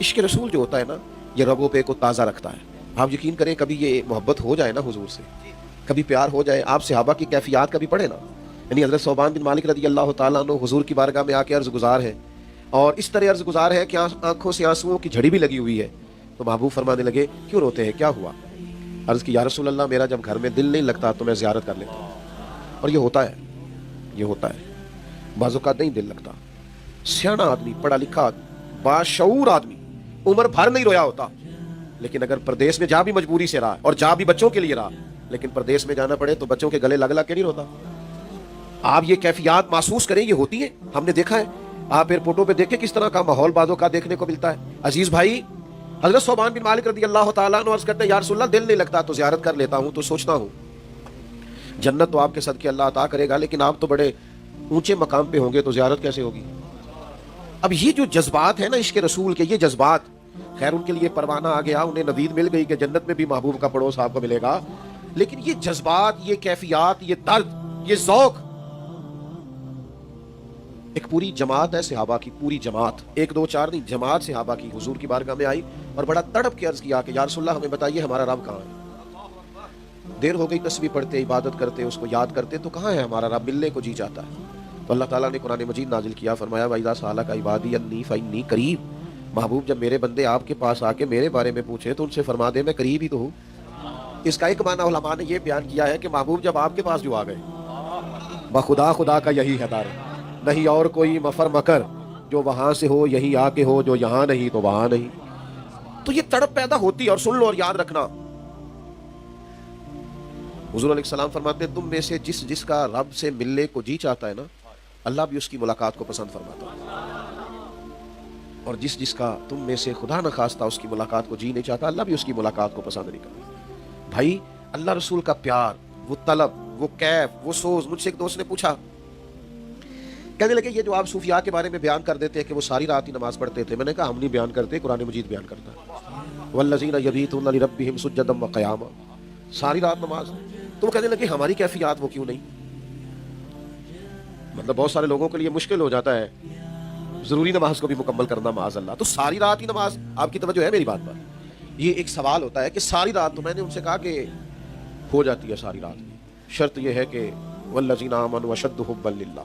عشق رسول جو ہوتا ہے نا یہ رگوں پہ کو تازہ رکھتا ہے. آپ یقین کریں کبھی یہ محبت ہو جائے نا حضور سے, کبھی پیار ہو جائے, آپ صحابہ کی کیفیات کبھی پڑھے نا. یعنی حضرت ثوبان بن مالک رضی اللہ تعالیٰ عنہ حضور کی بارگاہ میں آ کے عرض گزار ہے, اور اس طرح عرض گزار ہے کہ آنکھوں سے آنسوؤں کی جھڑی بھی لگی ہوئی ہے. تو محبوب فرمانے لگے کیوں روتے ہیں, کیا ہوا؟ عرض کی یا رسول اللہ میرا جب گھر میں دل نہیں لگتا تو میں زیارت کر لیتا ہوں. اور یہ ہوتا ہے, یہ ہوتا ہے. بعض اوقات نہیں دل لگتا, سیانا آدمی, پڑھا لکھا, باشعور آدمی عمر بھر نہیں رویا ہوتا, لیکن اگر پردیس میں جا بھی مجبوری سے رہا اور جا بھی بچوں کے لیے رہا, لیکن پردیس میں جانا پڑے تو بچوں کے گلے لگ لگ کے نہیں روتا. آپ یہ کیفیات محسوس کریں, یہ ہوتی ہیں, ہم نے دیکھا ہے. آپ ایئرپورٹوں پہ دیکھیں کس طرح کا ماحول بعضوں کا دیکھنے کو ملتا ہے. عزیز بھائی, حضرت ثوبان بن مالک رضی اللہ تعالیٰ عنہ عرض کرتے ہیں یا رسول اللہ دل نہیں لگتا تو زیارت کر لیتا ہوں, تو سوچتا ہوں جنت تو آپ کے صدقے اللہ عطا کرے گا, لیکن آپ تو بڑے اونچے مقام پہ ہوں گے تو زیارت کیسے ہوگی؟ اب یہ جو جذبات ہیں نا عشق رسول کے, یہ جذبات, خیر ان کے لیے پروانہ آ گیا, انہیں نوید مل گئی کہ جنت میں بھی محبوب کا پڑوس آپ کو ملے گا, لیکن یہ جذبات, یہ کیفیات, یہ درد, یہ ذوق, ایک پوری جماعت ہے صحابہ کی, پوری جماعت, 1 2 4 نہیں, جماعت صحابہ کی حضور کی بارگاہ میں آئی اور بڑا تڑپ کے عرض کیا کہ یا رسول اللہ ہمیں بتائیے ہمارا رب کہاں ہے؟ دیر ہو گئی تسبیح پڑھتے, عبادت کرتے, اس کو یاد کرتے, تو کہاں ہے ہمارا رب, ملنے کو جی چاہتا ہے. تو اللہ تعالیٰ نے قرآن مجید نازل کیا, فرمایا وَإِذَا سَأَلَكَ عِبَادِي عَنِّي فَإِنِّي قَرِيبٌ. محبوب جب میرے بندے آپ کے پاس آ کے میرے بارے میں پوچھے تو ان سے فرما دے میں قریب ہی تو ہوں. اس کا ایک معنی علماء نے یہ بیان کیا ہے کہ محبوب جب آپ کے پاس جو آ گئے, بخدا خدا کا یہی ہے دار, نہیں اور کوئی مفر مکر, جو وہاں سے ہو یہی آ کے ہو, جو یہاں نہیں تو وہاں نہیں. تو یہ تڑپ پیدا ہوتی ہے. اور سن لو اور یاد رکھنا, حضور علیہ السلام فرماتے ہیں تم میں سے جس کا رب سے ملنے کو جی چاہتا ہے نا, اللہ بھی اس کی ملاقات کو پسند فرماتا ہے, اور جس کا تم میں سے خدا نخواستہ اس کی ملاقات کو جی نہیں چاہتا, اللہ بھی اس کی ملاقات کو پسند نہیں کرتا. بھائی اللہ رسول کا پیار, وہ طلب, وہ کیف, وہ سوز. مجھ سے ایک دوست نے پوچھا, کہنے لگے یہ جو آپ صوفیاء کے بارے میں بیان کر دیتے ہیں کہ وہ ساری رات ہی نماز پڑھتے تھے, میں نے کہا ہم نہیں بیان کرتے, قرآن مجید بیان کرتا ہے. والذین یبیتون لربہم سجدا وقیاما, ساری رات نماز. تو وہ کہنے لگے ہماری کیفیات وہ کیوں نہیں؟ مطلب بہت سارے لوگوں کے لیے مشکل ہو جاتا ہے ضروری نماز کو بھی مکمل کرنا, معاذ اللہ. تو ساری رات ہی نماز, آپ کی توجہ ہے میری بات پر؟ یہ ایک سوال ہوتا ہے کہ ساری رات, تو میں نے ان سے کہا کہ ہو جاتی ہے ساری رات, شرط یہ ہے کہ والذین آمنوا اشد حبا للہ,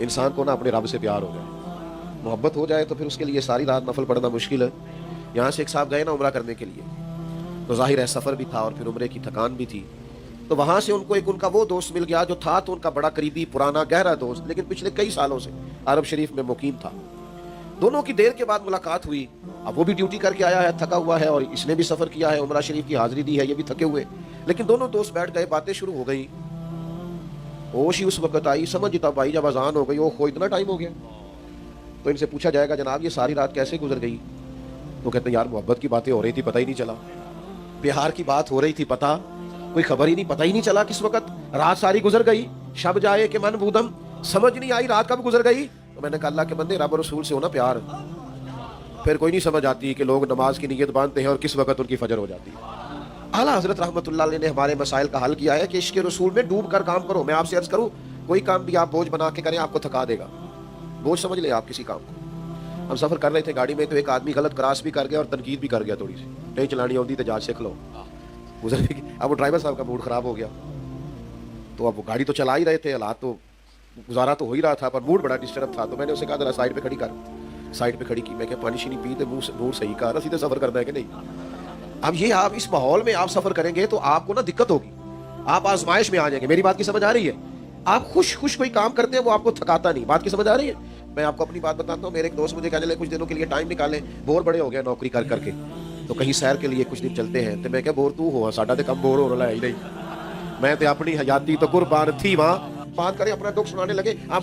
انسان کو نا اپنے رب سے پیار ہو جائے, محبت ہو جائے, تو پھر اس کے لیے ساری رات نفل پڑھنا مشکل ہے. یہاں سے ایک صاحب گئے نا عمرہ کرنے کے لیے, تو ظاہر ہے سفر بھی تھا اور پھر عمرے کی تھکان بھی تھی, تو وہاں سے ان کو ایک ان کا وہ دوست مل گیا جو تھا تو ان کا بڑا قریبی پرانا گہرا دوست, لیکن پچھلے کئی سالوں سے عرب شریف میں مقیم تھا. دونوں کی دیر کے بعد ملاقات ہوئی. اب وہ بھی ڈیوٹی کر کے آیا ہے, تھکا ہوا ہے, اور اس نے بھی سفر کیا ہے, عمرہ شریف کی حاضری دی ہے, یہ بھی تھکے ہوئے, لیکن دونوں دوست بیٹھ گئے, باتیں شروع ہو گئی. ہوش ہی اس وقت آئی, سمجھتا بھائی جب اذان ہو گئی, اوہ اتنا ٹائم ہو گیا. تو ان سے پوچھا جائے گا جناب یہ ساری رات کیسے گزر گئی؟ تو کہتے ہیں یار محبت کی باتیں ہو رہی تھی, پتہ ہی نہیں چلا. پیار کی بات ہو رہی تھی, پتہ کوئی خبر ہی نہیں, پتہ ہی نہیں چلا کس وقت رات ساری گزر گئی. شب جائے کہ من بودم, سمجھ نہیں آئی رات کب گزر گئی. تو میں نے کہا اللہ کے بندے رب اور رسول سے ہونا پیار, پھر کوئی نہیں سمجھ آتی کہ لوگ نماز کی نیت باندھتے ہیں اور کس وقت ان کی فجر ہو جاتی ہے. اعلیٰ حضرت رحمۃ اللہ علیہ نے ہمارے مسائل کا حل کیا ہے کہ عشق رسول میں ڈوب کر کام کرو. میں آپ سے عرض کروں, کوئی کام بھی آپ بوجھ بنا کے کریں آپ کو تھکا دے گا, بوجھ سمجھ لیں آپ کسی کام کو. ہم سفر کر رہے تھے گاڑی میں, تو ایک آدمی غلط کراس بھی کر گیا اور تنقید بھی کر گیا تھوڑی سی, نہیں چلانی ہوتی تو جہاز سیکھ لو, گزر بھی. اب وہ ڈرائیور صاحب کا موڈ خراب ہو گیا, تو اب وہ گاڑی تو چلا ہی رہے تھے, حالات تو گزارا تو ہو ہی رہا تھا, پر موڈ بڑا ڈسٹرب تھا. تو میں نے اسے کہا ذرا سائڈ پہ کھڑی کر, سائڈ پہ کھڑی کی. میں کہ پانی شینی پی تو موڈ صحیح کہا, سیدھے سفر کرنا ہے کہ نہیں. اب یہ آپ اس ماحول میں آپ سفر کریں گے تو آپ کو نا دقت ہوگی, آپ آزمائش میں آ جائیں گے. میری بات کی سمجھ آ رہی ہے؟ آپ خوش کوئی کام کرتے ہیں وہ آپ کو تھکاتا نہیں. بات کی سمجھ آ رہی ہے؟ میں آپ کو اپنی بات بتاتا ہوں. میرے ایک دوست مجھے کہنے لگے کچھ دنوں کے لیے ٹائم نکالیں, بور بڑے ہو گئے نوکری کر کر کے, تو کہیں سیر کے لیے کچھ دن چلتے ہیں. تو میں کہ بور تو ہوا, ساڈا تے کم بور ہو رہا ہے ہی نہیں. میں تے اپنی حیاتی تو قربان تھی وہاں, بات کرے اپنا دکھ سنانے لگے. آپ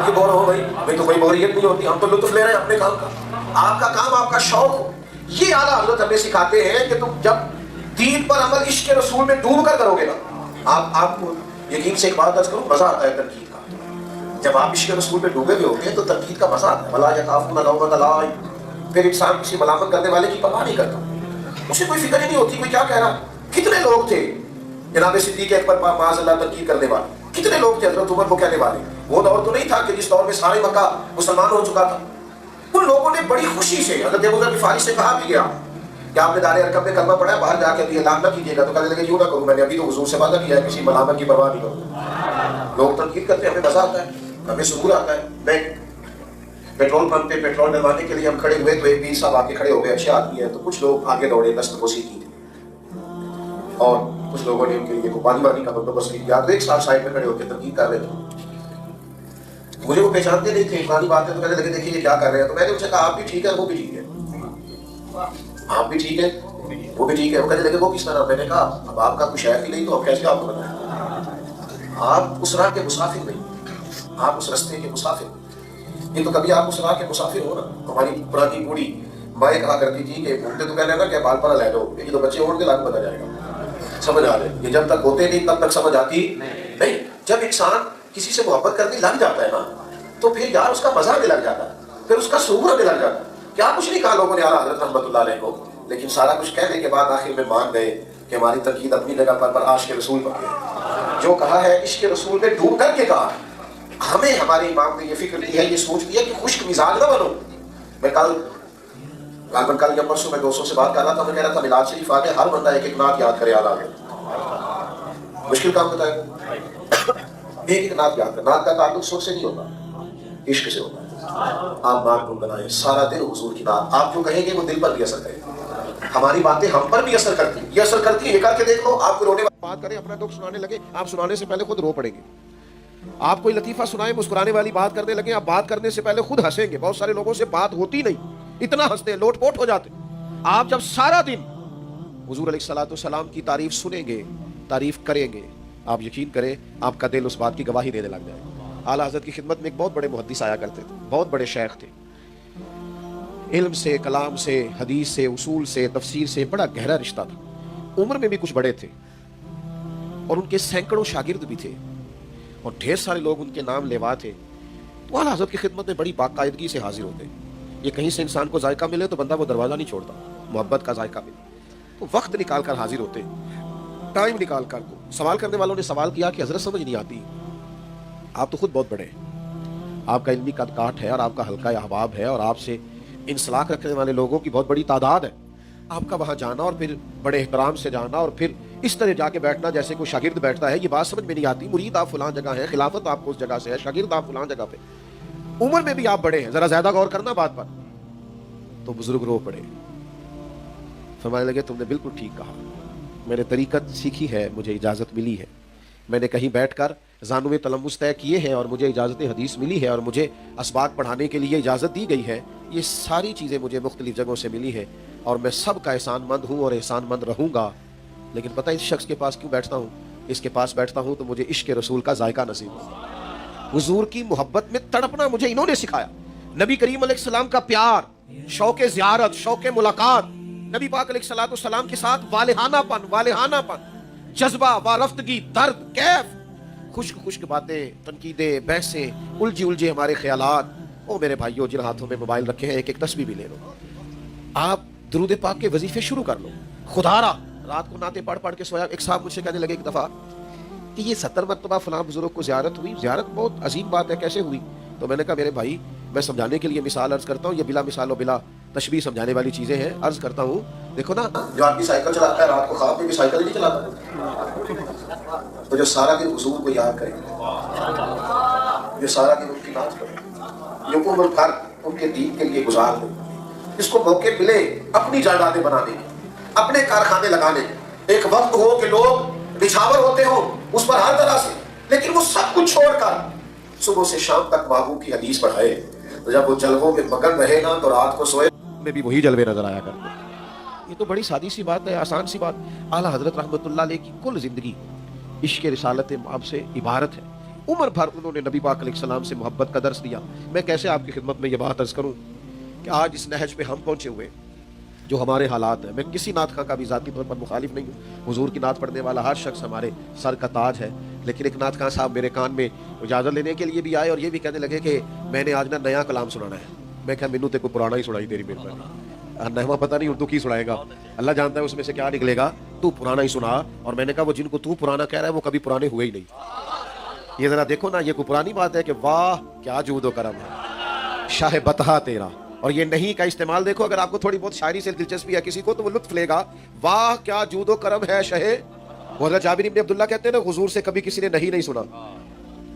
کی بور ہو گئی, ہمیں تو کوئی بوریت نہیں ہوتی, ہم تو لطف لے رہے ہیں اپنے کام کا. آپ کا کام آپ کا شوق ہو. یہ اعلیٰ حضرت ہمیں سکھاتے ہیں کہ تم جب دین پر عمل عشق رسول میں ڈوب کر کرو گے نا, آپ کو یقین سے ایک بات عرض کروں, مزہ آتا ہے تنقید کا. جب آپ عشق رسول میں ڈوبے ہوئے ہوتے ہیں تو تنقید کا مزہ آتا ہے. ولا یخافون لومۃ لائم, پھر انسان کسی ملامت کرنے والے کی پرواہ نہیں کرتا, اسے کوئی فکر ہی نہیں ہوتی کوئی کیا کہہ رہا. کتنے لوگ تھے جناب صدیق اکبر معاذ اللہ تنقید کرنے والے, کتنے لوگ تھے حضرت عمر کو کہنے والے. وہ دور تو نہیں تھا کہ جس دور میں سارے مکہ مسلمان ہو چکا تھا. ان لوگوں نے بڑی خوشی سے حضرت ابو ذر غفاری سے کہا بھی گیا کہ آپ نے دار ارقم میں کلمہ پڑھا ہے، باہر جا کے ابھی اعلان نہ کیجیے گا. تو کہنے لگے یوں نہ کروں، میں نے ابھی تو حضور سے وعدہ کیا ہے کسی ملامت کی پرواہ نہیں کروں. لوگ تنقید کرتے ہیں، ہمیں مزہ آتا ہے، ہمیں سرور آتا ہے. میں پیٹرول پمپ پہ پیٹرول ڈلوانے کے لیے ہم کھڑے ہوئے تو ایک پیر صاحب آگے کھڑے ہو گئے، اچھے آدمی ہیں. تو کچھ لوگ آگے دوڑے دست بوسی کی اور کچھ لوگوں نے ان کے لیے پانی وانی کا بندوبست کیا. تو ایک ساتھ سائڈ میں کھڑے ہو کے تنقید کر رہے تھے. مجھے وہ پہچانتے نہیں تھے، پرانی بات ہے. تو کہنے لگے دیکھیے یہ کیا کر رہے ہیں. تو میں نے ان سے کہا آپ بھی ٹھیک ہے وہ بھی ٹھیک ہے، آپ بھی ٹھیک ہے وہ بھی ٹھیک ہے. وہ کہنے لگے وہ کس طرح. میں نے کہا اب آپ کا کوئی شیخ ہی نہیں تو اب کیسے آپ کو بتائیں. آپ اس راہ کے مسافر نہیں، آپ اس رستے کے مسافر. یہ تو کبھی آپ اس راہ کے مسافر ہو نا. ہماری پرانی بوڑھی مائیں کہا کرتی تھی کہ گھومتے تو کہنے نا کہ بال پرا لے لو، یہ تو بچے اوڑھ کے لاگ بتا جائے گا. سمجھ آ رہے یہ جب تک ہوتے نہیں تب تک سمجھ آتی نہیں. جب انسان کسی سے محبت کرنے لگ جاتا ہے نا تو پھر یار اس کا مزہ آنے لگ جاتا ہے، پھر اس کا سرور آنے لگ جاتا ہے. کیا کچھ نہیں کہا لوگوں نے اعلیٰ حضرت رحمۃ اللہ علیہ کو، لیکن سارا کچھ کہنے کے بعد آخر میں مان گئے کہ ہماری تنقید اپنی جگہ پر عاشق رسول پر ہے. جو کہا ہے عشق رسول میں ڈوب کر کے کہا. ہمیں ہمارے امام نے یہ فکر کی ہے، یہ سوچ لیا کہ خشک مزاج نہ بنو. میں کل یا پرسوں میں دوستوں سے بات کر رہا تھا. میں کہہ رہا تھا میلاد شریف آ گیا، ہر بندہ ایک ایک نعت یاد کرے. اعلیٰ مشکل کام بتائے ایک ایک نعت یاد کر. نعت کا تعلق سوچ سے نہیں ہوتا، عشق سے ہوتا ہے. آپ نعت کو بنائیں سارا دن حضور کی نعت. آپ جو کہیں گے وہ دل پر بھی اثر کرے گی. ہماری باتیں ہم پر بھی اثر کرتی ہیں. یہ اثر کرتی ہے، یہ کر کے دیکھ لو. آپ کو رونے والی بات کریں، اپنا دکھ سنانے لگے، آپ سنانے سے پہلے خود رو پڑیں گے. آپ کوئی لطیفہ سنائیں، مسکرانے والی بات کرنے لگے، آپ بات کرنے سے پہلے خود ہنسیں گے. بہت سارے لوگوں سے بات ہوتی نہیں، اتنا ہنستے ہیں، لوٹ پوٹ ہو جاتے. آپ جب سارا دن حضور علیہ الصلوۃ والسلام کی تعریف سنیں گے، تعریف کریں گے، آپ یقین کریں آپ کا دل اس بات کی گواہی دینے لگ جائے. اعلیٰ حضرت کی خدمت میں ایک بہت بڑے محدث آیا کرتے تھے، بہت بڑے شیخ تھے. علم سے، کلام سے، حدیث سے، اصول سے، تفسیر سے بڑا گہرا رشتہ تھا. عمر میں بھی کچھ بڑے تھے اور ان کے سینکڑوں شاگرد بھی تھے اور ڈھیر سارے لوگ ان کے نام لیوا تھے. تو اعلیٰ حضرت کی خدمت میں بڑی باقاعدگی سے حاضر ہوتے. یہ کہیں سے انسان کو ذائقہ ملے تو بندہ وہ دروازہ نہیں چھوڑتا، محبت کا ذائقہ ملے تو وقت نکال کر حاضر ہوتے، ٹائم نکال کر. سوال کرنے والوں نے سوال کیا کہ حضرت سمجھ نہیں آتی، آپ تو خود بہت بڑے ہیں، آپ کا علمی قد کاٹ ہے اور آپ کا حلقہ احباب ہے اور آپ سے انسلاک رکھنے والے لوگوں کی بہت بڑی تعداد ہے. آپ کا وہاں جانا اور پھر بڑے احترام سے جانا اور پھر اس طرح جا کے بیٹھنا جیسے کوئی شاگرد بیٹھتا ہے، یہ بات سمجھ میں نہیں آتی. مرید آپ فلاں جگہ ہیں، خلافت آپ کو اس جگہ سے ہے، شاگرد آپ فلاں جگہ پہ، عمر میں بھی آپ بڑے ہیں، ذرا زیادہ غور کرنا بات پر. تو بزرگ رو پڑے، فرمانے لگے تم نے بالکل ٹھیک کہا، میں نے طریقت سیکھی ہے، مجھے اجازت ملی ہے، میں نے کہیں بیٹھ کر زانو میں تلمس طے کیے ہیں اور مجھے اجازت حدیث ملی ہے اور مجھے اسباق پڑھانے کے لیے اجازت دی گئی ہے. یہ ساری چیزیں مجھے مختلف جگہوں سے ملی ہے اور میں سب کا احسان مند ہوں اور احسان مند رہوں گا. لیکن پتہ اس شخص کے پاس کیوں بیٹھتا ہوں؟ اس کے پاس بیٹھتا ہوں تو مجھے عشق رسول کا ذائقہ نصیب ہو. حضور کی محبت میں تڑپنا مجھے انہوں نے سکھایا. نبی کریم علیہ السلام کا پیار، شوق زیارت، شوق ملاقات، نبی پاک علیہ الصلوۃ والسلام کے ساتھ والہانہ پن، جذبہ، وارفتگی، درد، کیف، خشک باتیں، تنقیدیں، بحثیں، الجھے ہمارے خیالات. او میرے بھائیو جن ہاتھوں میں موبائل رکھے ہیں ایک ایک تسبیح بھی لے لو. آپ درود پاک کے وظیفے شروع کر لو. خدا را رات کو نعتیں پڑھ کے سویا. ایک صاحب مجھ سے کہنے لگے ایک دفعہ کہ یہ 70 مرتبہ فلاں بزرگ کو زیارت ہوئی، زیارت بہت عظیم بات ہے، کیسے ہوئی؟ تو میں نے کہا میرے بھائی میں سمجھانے کے لیے مثال عرض کرتا ہوں، یہ بلا مثال و بلا تشبیہ سمجھانے والی چیزیں ہیں. عرض کرتا ہوں دیکھو نا، جو آدمی سائیکل چلاتا ہے رات کو خواب میں بھی سائیکل نہیں چلاتا، تو جو سارا دن حضور کو یاد کرے، جو سارا دن ان کی بات کرے، جو عمر بھر ان کے دین کے لیے گزار دے، جس کو موقع ملے اپنی جائیدادیں بنانے کے، اپنے کارخانے لگانے کے، ایک وقت ہو کہ لوگ نچھاور ہوتے ہوں اس پر ہر طرح سے، لیکن وہ سب کچھ چھوڑ کر صبح سے شام تک محبوب کی حدیث پڑھائے. تو جب وہ جلووں میں مگن رہے نا تو رات کو سوئے میں بھی وہی جلوے نظر آیا کرتے. یہ تو بڑی سادی سی بات ہے، آسان سی بات. اعلیٰ حضرت رحمۃ اللہ علیہ کی کل زندگی عشق رسالت مآب سے عبارت ہے. عمر بھر انہوں نے نبی پاک علیہ السلام سے محبت کا درس دیا. میں کیسے آپ کی خدمت میں یہ بات عرض کروں کہ آج اس نہج پہ ہم پہنچے ہوئے، جو ہمارے حالات ہیں. میں کسی نعت خواں کا بھی ذاتی طور پر مخالف نہیں ہوں، حضور کی نعت پڑھنے والا ہر شخص ہمارے سر کا تاج ہے. لیکن ایک نعت خواں صاحب میرے کان میں اجازت لینے کے لیے بھی آئے اور یہ بھی کہنے لگے کہ میں نے آج نیا کلام سنانا ہے. میں کہا مینوں تے کوئی پرانا ہی سنائی تیری مہربانی، نہواں پتہ نہیں اردو کی سنائے گا، اللہ جانتا ہے اس میں سے کیا نکلے گا، تو پرانا ہی سنا. اور میں نے کہا وہ جن کو تو پرانا کہہ رہا ہے وہ کبھی پرانے ہوئے ہی نہیں. یہ ذرا دیکھو نا، یہ کوئی پرانی بات ہے کہ واہ کیا جود و کرم ہے، شاہ بتہا تیرا اور یہ نہیں کا استعمال دیکھو، اگر آپ کو تھوڑی بہت شاعری سے دلچسپی ہے کسی کو تو وہ لطف لے گا، واہ کیا جود و کرم ہے شہے. وہ حضرت جابر بن عبداللہ کہتے ہیں نا، حضور سے کبھی کسی نے نہیں سنا،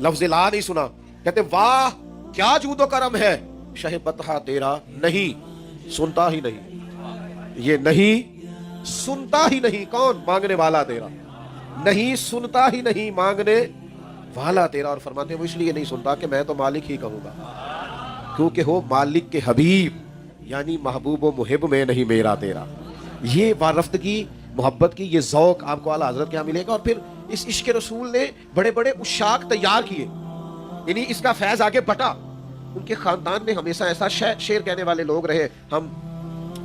لفظ لا نہیں سنا، کہتے واہ کیا جود و کرم ہے شہ بطحہ تیرا، نہیں سنتا ہی نہیں، یہ نہیں سنتا ہی نہیں، کون؟ مانگنے والا تیرا، نہیں سنتا ہی نہیں مانگنے والا تیرا. اور فرماتے ہیں وہ اس لیے نہیں سنتا کہ میں تو مالک ہی کہوں گا، کیونکہ ہو مالک کے حبیب، یعنی محبوب و محب میں نہیں میرا تیرا. یہ وارفتگی، محبت کی یہ ذوق آپ کو اعلیٰ حضرت کے یہاں ملے گا. اور پھر اس عشق رسول نے بڑے بڑے عشاق تیار کیے، یعنی اس کا فیض آگے بٹا. ان کے خاندان میں ہمیشہ ایسا شعر کہنے والے لوگ رہے. ہم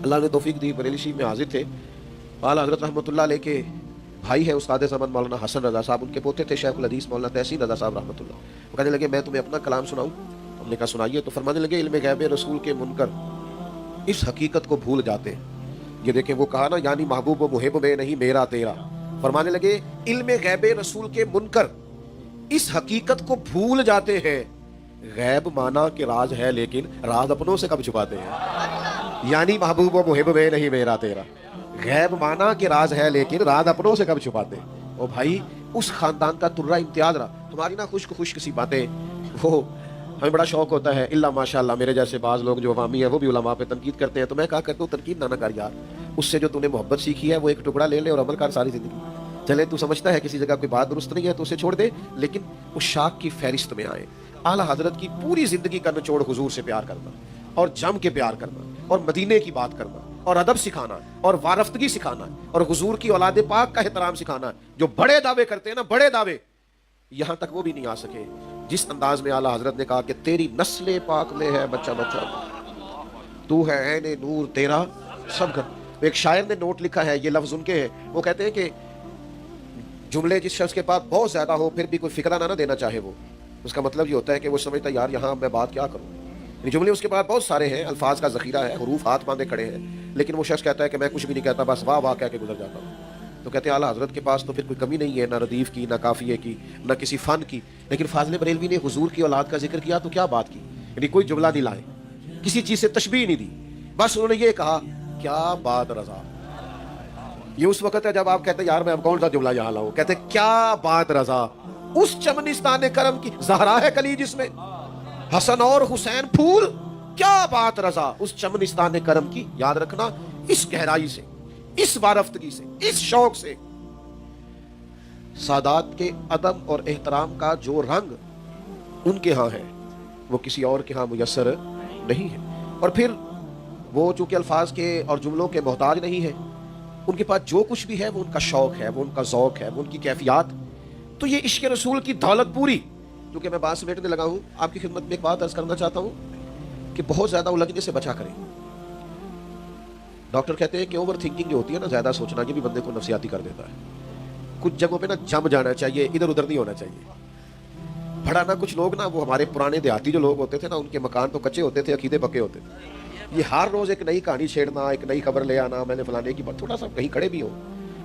اللہ نے توفیق دی، بریلی شریف میں حاضر تھے، اعلیٰ حضرت رحمۃ اللہ علیہ کے بھائی ہے استاد زمان مولانا حسن رضا صاحب، ان کے پوتے تھے شیخ الحدیث مولانا تحسین رضا صاحب رحمۃ اللہ. وہ کہنے لگے میں تمہیں اپنا کلام سناؤں؟ ہم نے کہا سنائیے. تو فرمانے لگے علم غیب رسول کے منکر اس حقیقت کو بھول جاتے ہیں. یہ دیکھیں وہ کہا نا، یعنی محبوب و محب میں نہیں میرا تیرا. فرمانے لگے علم غیب رسول کے منکر اس حقیقت کو بھول جاتے ہیں. غیب مانا کہ راز ہے، لیکن راز اپنوں سے کب چھپاتے ہیں؟ یعنی محبوب و محب میں نہیں میرا تیرا. غیب مانا کہ راز ہے، لیکن راز اپنوں سے کب چھپاتے ہیں. او بھائی اس خاندان کا ترہ امتیاز رہا. ہماری نا خوش سی باتیں، وہ ہمیں بڑا شوق ہوتا ہے. اللہ ماشاء اللہ میرے جیسے بعض لوگ جو عوامی ہیں وہ بھی علماء پہ تنقید کرتے ہیں، تو میں کہا کرتا ہوں تنقید نہ کر یار، اس سے جو تو نے محبت سیکھی ہے وہ ایک ٹکڑا لے لے اور عمل کر ساری زندگی. چلے تو سمجھتا ہے کسی جگہ کوئی بات درست نہیں ہے تو اسے چھوڑ دے، لیکن اس شاخ کی فہرست میں آئے. اعلیٰ حضرت کی پوری زندگی کا نچوڑ حضور سے پیار کرنا اور جم کے پیار کرنا اور مدینے کی بات کرنا اور ادب سکھانا اور وارفتگی سکھانا اور حضور کی اولاد پاک کا احترام سکھانا. جو بڑے دعوے کرتے ہیں نا، بڑے دعوے، یہاں تک وہ بھی نہیں آ سکے جس انداز میں اعلیٰ حضرت نے کہا کہ تیری نسل پاک میں ہے بچہ بچہ، تو ہے عین نور تیرا سب گھر. ایک شاعر نے نوٹ لکھا ہے، یہ لفظ ان کے ہیں، وہ کہتے ہیں کہ جملے جس شخص کے پاس بہت زیادہ ہو پھر بھی کوئی فکرہ نہ دینا چاہے، وہ اس کا مطلب یہ ہوتا ہے کہ وہ سمجھتا ہے یار یہاں میں بات کیا کروں. یعنی جملے اس کے پاس بہت سارے ہیں، الفاظ کا ذخیرہ ہے، حروف ہاتھ باندھے کھڑے ہیں، لیکن وہ شخص کہتا ہے کہ میں کچھ بھی نہیں کہتا، بس واہ واہ کہہ کے گزر جاتا ہوں. تو کہتے ہیں اعلیٰ حضرت کے پاس تو پھر کوئی کمی نہیں ہے، نہ ردیف کی، نہ قافیے کی، نہ کسی فن کی. لیکن فاضل بریلوی نے حضور کی اولاد کا ذکر کیا تو کیا بات کی، یعنی کوئی جملہ نہیں لائے، کسی چیز سے تشبیہ نہیں دی، بس انہوں نے یہ کہا کیا بات رضا. یہ اس وقت ہے جب آپ کہتے ہیں یار میں اب کون سا جملہ یہاں لاؤں، کہتے ہیں کیا بات رضا. اس چمنستان کرم کی زہرا ہے کلی جس میں حسن اور حسین پھول، کیا بات رضا. اس چمنستان کرم کی، یاد رکھنا، اس گہرائی سے، اس وارفتگی سے، اس شوق سے. سادات کے ادب اور احترام کا جو رنگ ان کے ہاں ہے وہ کسی اور کے ہاں میسر نہیں ہے. اور پھر وہ چونکہ الفاظ کے اور جملوں کے محتاج نہیں ہے، ان کے پاس جو کچھ بھی ہے وہ ان کا شوق ہے، وہ ان کا ذوق ہے، وہ ان کی کیفیات. تو یہ عشق رسول کی دولت پوری. کیونکہ میں بات سمیٹنے لگا ہوں، آپ کی خدمت میں ایک بات عرض کرنا چاہتا ہوں کہ بہت زیادہ الجھنے سے بچا کریں. ڈاکٹر کہتے ہیں کہ اوور تھنکنگ جو ہوتی ہے نا، زیادہ سوچنا، یہ بھی بندے کو نفسیاتی کر دیتا ہے. کچھ جگہوں پہ نا جم جانا چاہیے، ادھر ادھر نہیں ہونا چاہیے. بڑا نا کچھ لوگ نا، وہ ہمارے پرانے دیہاتی جو لوگ ہوتے تھے نا، ان کے مکان تو کچے ہوتے تھے، عقیدے پکے ہوتے تھے. یہ ہر روز ایک نئی کہانی چھیڑنا، ایک نئی خبر لے آنا، میں نے فلانے کی بات، تھوڑا سا کہیں کھڑے بھی ہو،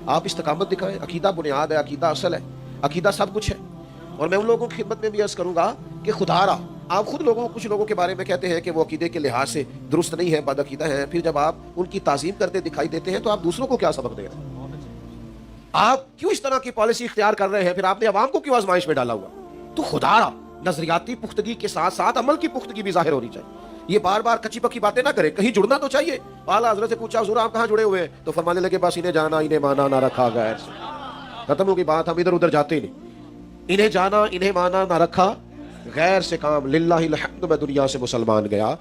آپ استقامت دکھائیں. عقیدہ بنیاد ہے، عقیدہ اصل ہے، عقیدہ سب کچھ ہے. اور میں ان لوگوں کی خدمت میں بھی عرض کروں گا کہ خدا را، آپ خود کچھ لوگوں کے بارے میں کہتے ہیں کہ وہ عقیدے کے لحاظ سے درست نہیں ہے، بد عقیدہ ہیں. پھر جب آپ ان کی تعظیم کرتے دکھائی دیتے ہیں تو آپ دوسروں کو کیا سبق دے رہے ہیں؟ آپ کیوں اس طرح کی پالیسی اختیار کر رہے ہیں؟ پھر آپ نے عوام کو کیوں آزمائش میں ڈالا ہوا؟ تو خدا را، نظریاتی پختگی کے ساتھ ساتھ عمل کی پختگی بھی ظاہر ہونی چاہیے. یہ بار بار کچی پکی باتیں نہ کریں، کہیں جڑنا تو چاہیے. اعلیٰ حضرت سے پوچھا حضور آپ کہاں جڑے ہوئے ہیں؟ تو فرمانے لگے بس انہیں جانا انہیں مانا نہ رکھا غیر سے. ختم ہوگی بات، ہم ادھر ادھر جاتے نہیں. انہیں جانا انہیں مانا نہ رکھا غیر سے کام، للہ الحمد میں دنیا سے مسلمان گیا.